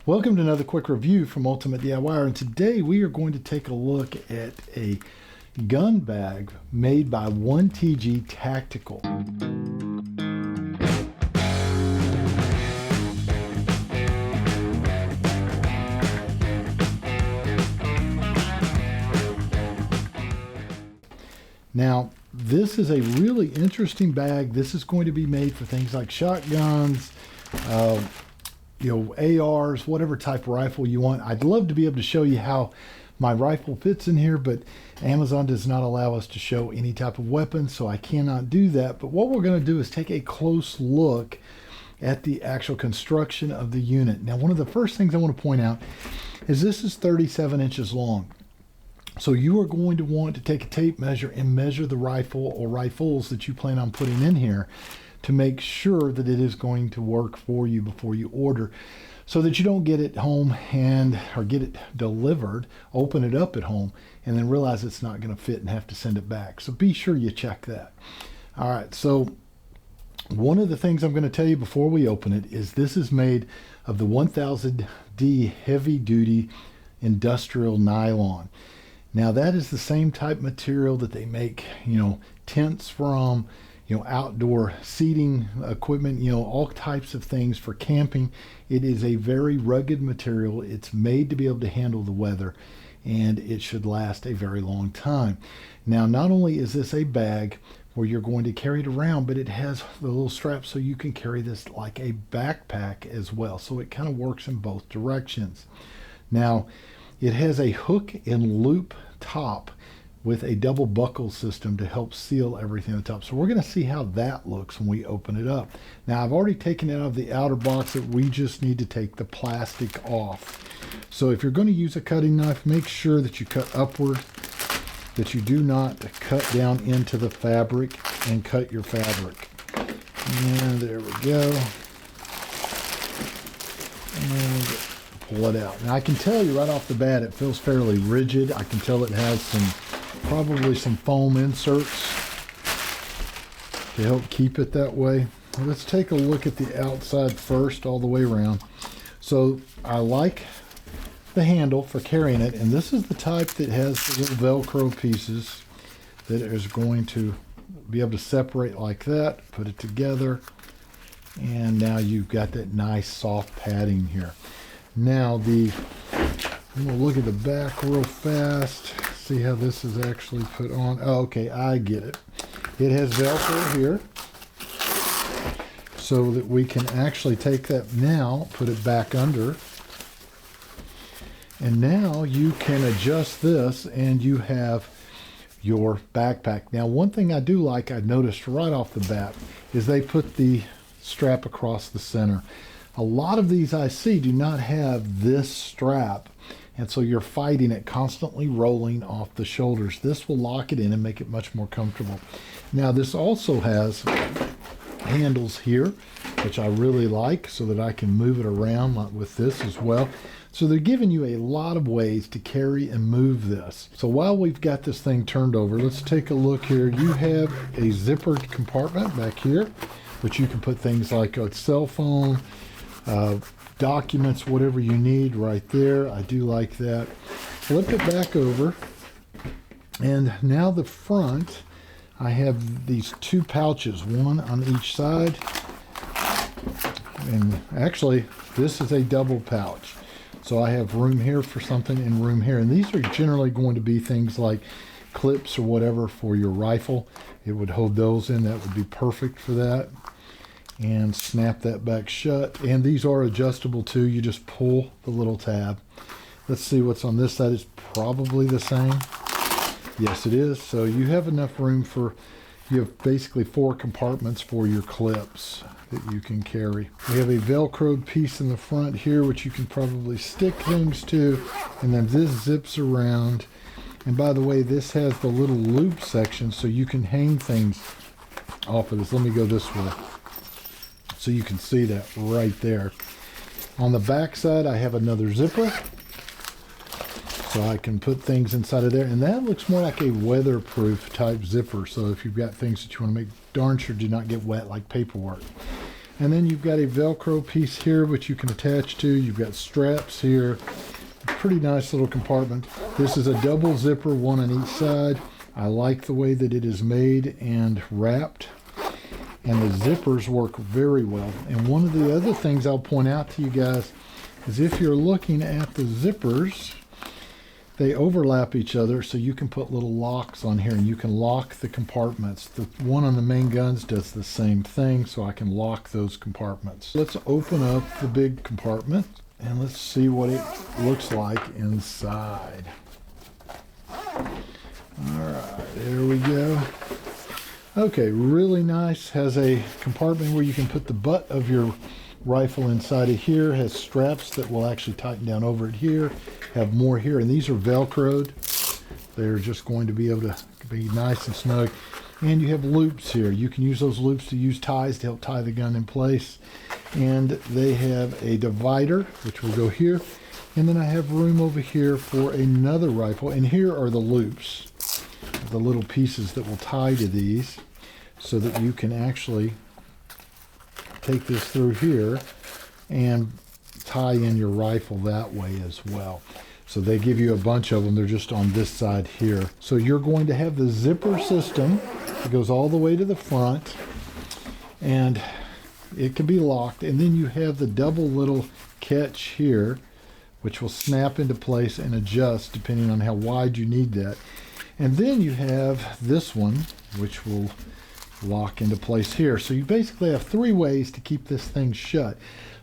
Welcome to another quick review from Ultimate DIYer, and today we are going to take a look at a gun bag made by 1TG Tactical. Now, this is a really interesting bag. This is going to be made for things like shotguns, ARs, whatever type of rifle you want. I'd love to be able to show you how my rifle fits in here, but Amazon does not allow us to show any type of weapon, so I cannot do that. But what we're going to do is take a close look at the actual construction of the unit. Now, one of the first things I want to point out is this is 37 inches long. So you are going to want to take a tape measure and measure the rifle or rifles that you plan on putting in here to make sure that it is going to work for you before you order, so that you don't get it home or get it delivered, open it up at home, and then realize it's not going to fit and have to send it back. So be sure you check that. All right, so one of the things I'm going to tell you before we open it is this is made of the 1000D heavy duty industrial nylon. Now that is the same type material that they make, tents from, outdoor seating equipment, all types of things for camping. It is a very rugged material. It's made to be able to handle the weather, and it should last a very long time. Now, not only is this a bag where you're going to carry it around, but it has the little strap so you can carry this like a backpack as well. So it kind of works in both directions. Now, it has a hook and loop top with a double buckle system to help seal everything at the top. So we're going to see how that looks when we open it up. Now, I've already taken it out of the outer box. We just need to take the plastic off. So if you're going to use a cutting knife, make sure that you cut upward, that you do not cut down into the fabric and cut your fabric. And there we go. And pull it out. Now I can tell you right off the bat it feels fairly rigid. I can tell it has probably some foam inserts to help keep it that way. Let's take a look at the outside first, all the way around. So I like the handle for carrying it, and this is the type that has the little Velcro pieces that is going to be able to separate like that, put it together, and now you've got that nice soft padding here. Now I'm going to look at the back real fast, see how this is actually put on. Oh, okay, I get it. It has Velcro here so that we can actually take that now, put it back under, and now you can adjust this and you have your backpack. Now, one thing I do like, I noticed right off the bat, is they put the strap across the center. A lot of these I see do not have this strap, and so you're fighting it constantly rolling off the shoulders. This will lock it in and make it much more comfortable. Now, this also has handles here, which I really like, so that I can move it around with this as well. So they're giving you a lot of ways to carry and move this. So while we've got this thing turned over, let's take a look here. You have a zippered compartment back here, which you can put things like a cell phone, documents, whatever you need right there. I do like that. Flip it back over, and now the front, I have these two pouches, one on each side, and actually this is a double pouch. So I have room here for something and room here, and these are generally going to be things like clips or whatever for your rifle. It would hold those in. That would be perfect for that. And snap that back shut. And these are adjustable too. You just pull the little tab. Let's see what's on this side. It's probably the same. Yes, it is. So you have enough room you have basically 4 compartments for your clips that you can carry. We have a Velcroed piece in the front here, which you can probably stick things to. And then this zips around. And by the way, this has the little loop section, so you can hang things off of this. Let me go this way, so you can see that right there. On the back side, I have another zipper, so I can put things inside of there, and that looks more like a weatherproof type zipper. So if you've got things that you want to make darn sure do not get wet, like paperwork. And then you've got a Velcro piece here which you can attach to. You've got straps here. Pretty nice little compartment. This is a double zipper, one on each side. I like the way that it is made and wrapped. And the zippers work very well. And one of the other things I'll point out to you guys is if you're looking at the zippers, they overlap each other, so you can put little locks on here and you can lock the compartments. The one on the main guns does the same thing, so I can lock those compartments. Let's open up the big compartment and let's see what it looks like inside. Alright, there we go. Okay, really nice. Has a compartment where you can put the butt of your rifle inside of here. Has straps that will actually tighten down over it here. Have more here, and these are Velcroed. They're just going to be able to be nice and snug. And you have loops here. You can use those loops to use ties to help tie the gun in place. And they have a divider, which will go here. And then I have room over here for another rifle. And here are the loops, the little pieces that will tie to these, so that you can actually take this through here and tie in your rifle that way as well. So they give you a bunch of them. They're just on this side here. So you're going to have the zipper system that goes all the way to the front, and it can be locked. And then you have the double little catch here, which will snap into place and adjust depending on how wide you need that. And then you have this one, which will lock into place here. So you basically have three ways to keep this thing shut,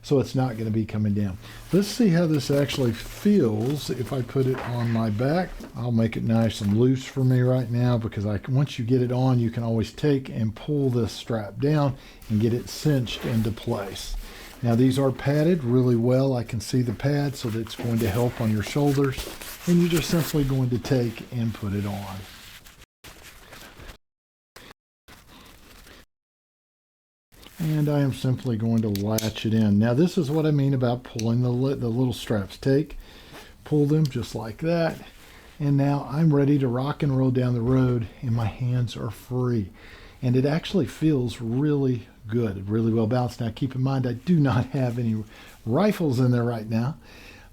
so it's not going to be coming down. Let's see how this actually feels if I put it on my back. I'll make it nice and loose for me right now, because once you get it on, you can always take and pull this strap down and get it cinched into place. Now these are padded really well. I can see the pad, so that's going to help on your shoulders. And you're just simply going to take and put it on. And I am simply going to latch it in. Now this is what I mean about pulling the little straps. Pull them just like that. And now I'm ready to rock and roll down the road, and my hands are free. And it actually feels really good, really well balanced. Now keep in mind, I do not have any rifles in there right now,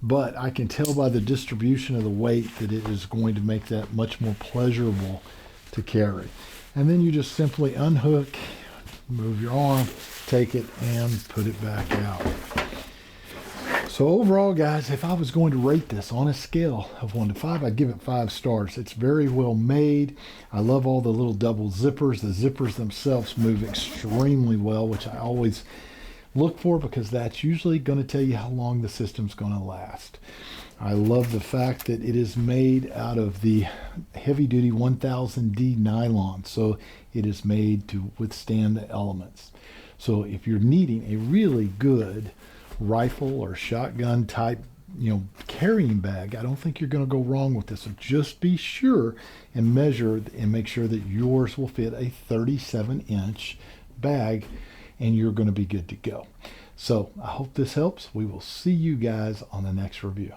but I can tell by the distribution of the weight that it is going to make that much more pleasurable to carry. And then you just simply unhook, move your arm, take it, and put it back out. So overall, guys, if I was going to rate this on a scale of 1 to 5, I'd give it 5 stars. It's very well made. I love all the little double zippers. The zippers themselves move extremely well, which I always look for, because that's usually going to tell you how long the system's going to last. I love the fact that it is made out of the heavy-duty 1000D nylon, so it is made to withstand the elements. So if you're needing a really good rifle or shotgun type, carrying bag, I don't think you're going to go wrong with this. So just be sure and measure and make sure that yours will fit a 37-inch bag, and you're going to be good to go. So I hope this helps. We will see you guys on the next review.